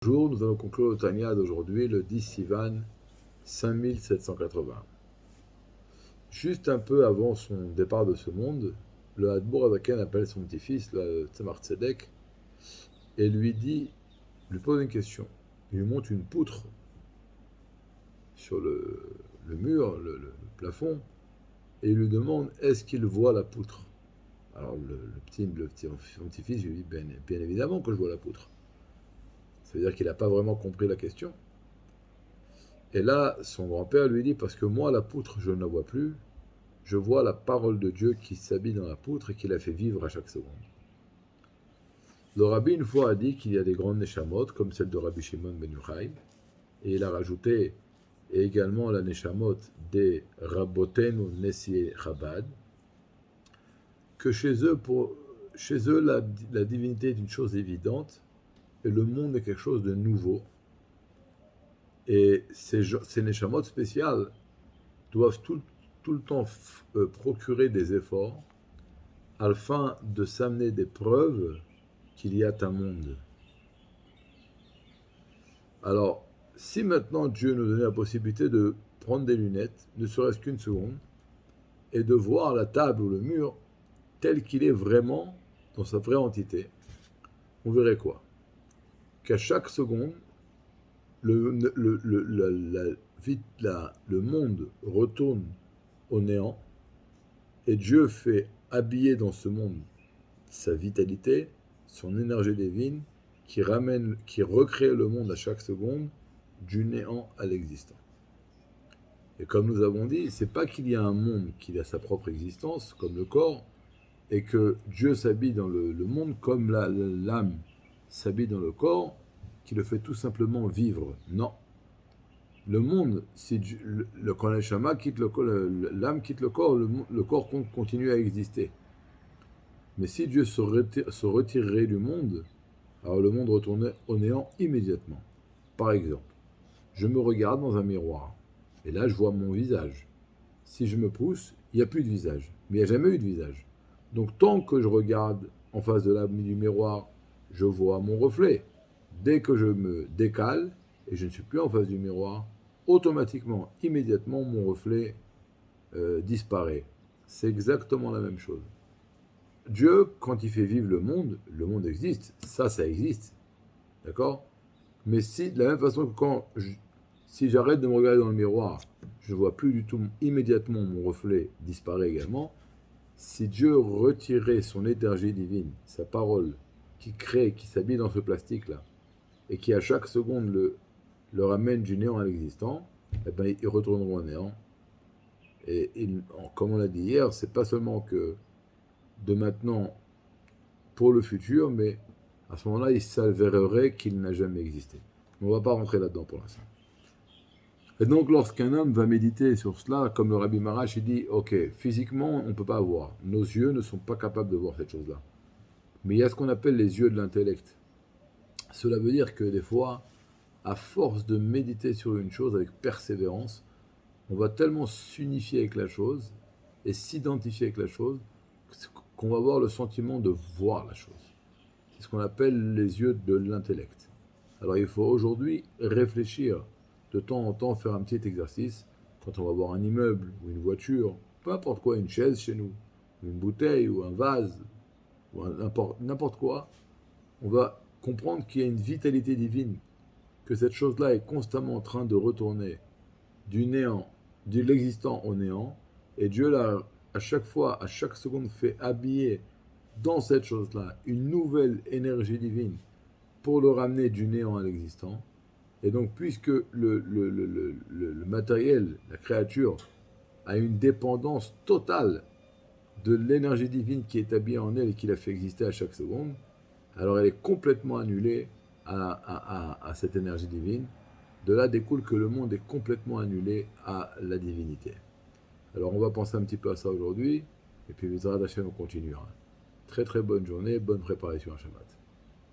Bonjour, nous allons conclure le Tanya d'aujourd'hui, le 10 Sivan 5780. Juste un peu avant son départ de ce monde, le Hadbour Azaken appelle son petit-fils, le Tzemar Tzedek, et lui pose une question. Il lui montre une poutre sur le mur, le plafond, et il lui demande est-ce qu'il voit la poutre. Alors son petit-fils lui dit bien évidemment que je vois la poutre. Ça veut dire qu'il n'a pas vraiment compris la question. Et là, son grand-père lui dit, parce que moi, la poutre, je ne la vois plus, je vois la parole de Dieu qui s'habille dans la poutre et qui la fait vivre à chaque seconde. Le rabbi, une fois, a dit qu'il y a des grandes neshamot, comme celle de Rabbi Shimon ben Yochai, et il a rajouté et également la neshamot des Rabbotenu Nessié Chabad, que chez eux la divinité est une chose évidente, et le monde est quelque chose de nouveau. Et ces neshamot spéciales doivent tout le temps procurer des efforts afin de s'amener des preuves qu'il y a un monde. Alors, si maintenant Dieu nous donnait la possibilité de prendre des lunettes, ne serait-ce qu'une seconde, et de voir la table ou le mur tel qu'il est vraiment, dans sa vraie entité, on verrait quoi? Qu'à chaque seconde, le monde retourne au néant, et Dieu fait habiller dans ce monde sa vitalité, son énergie divine, qui recrée le monde à chaque seconde, du néant à l'existant. Et comme nous avons dit, c'est pas qu'il y a un monde qui a sa propre existence, comme le corps, et que Dieu s'habille dans le monde comme l'âme s'habille dans le corps, qui le fait tout simplement vivre. Non. Le monde, quand le Shama quitte l'âme quitte le corps continue à exister. Mais si Dieu se retirerait du monde, alors le monde retournait au néant immédiatement. Par exemple, je me regarde dans un miroir, et là je vois mon visage. Si je me pousse, il n'y a plus de visage, mais il n'y a jamais eu de visage. Donc tant que je regarde en face du miroir, je vois mon reflet. Dès que je me décale, et je ne suis plus en face du miroir, automatiquement, immédiatement, mon reflet disparaît. C'est exactement la même chose. Dieu, quand il fait vivre le monde existe, ça existe, d'accord? Mais si, de la même façon que si j'arrête de me regarder dans le miroir, je ne vois plus du tout, immédiatement mon reflet disparaît également. Si Dieu retirait son énergie divine, sa parole, qui crée, qui s'habille dans ce plastique-là, et qui à chaque seconde le ramène du néant à l'existant, eh ben, ils retourneront au néant. Et comme on l'a dit hier, c'est pas seulement que de maintenant pour le futur, mais à ce moment-là, il s'avérerait qu'il n'a jamais existé. On ne va pas rentrer là-dedans pour l'instant. Et donc, lorsqu'un homme va méditer sur cela, comme le Rabbi Marash, il dit, ok, physiquement, on ne peut pas voir. Nos yeux ne sont pas capables de voir cette chose-là. Mais il y a ce qu'on appelle les yeux de l'intellect. Cela veut dire que des fois, à force de méditer sur une chose avec persévérance, on va tellement s'unifier avec la chose et s'identifier avec la chose qu'on va avoir le sentiment de voir la chose. C'est ce qu'on appelle les yeux de l'intellect. Alors il faut aujourd'hui réfléchir de temps en temps, faire un petit exercice. Quand on va voir un immeuble ou une voiture, peu importe quoi, une chaise chez nous, une bouteille ou un vase, ou n'importe quoi, on va comprendre qu'il y a une vitalité divine, que cette chose-là est constamment en train de retourner du néant, de l'existant au néant, et Dieu l'a à chaque fois, à chaque seconde, fait habiller dans cette chose-là une nouvelle énergie divine pour le ramener du néant à l'existant. Et donc, puisque le matériel, la créature, a une dépendance totale de l'énergie divine qui est habillée en elle et qui la fait exister à chaque seconde, alors elle est complètement annulée à cette énergie divine. De là découle que le monde est complètement annulé à la divinité. Alors on va penser un petit peu à ça aujourd'hui, et puis Mizrach Hashem on continuera. Très très bonne journée, bonne préparation à Shabbat.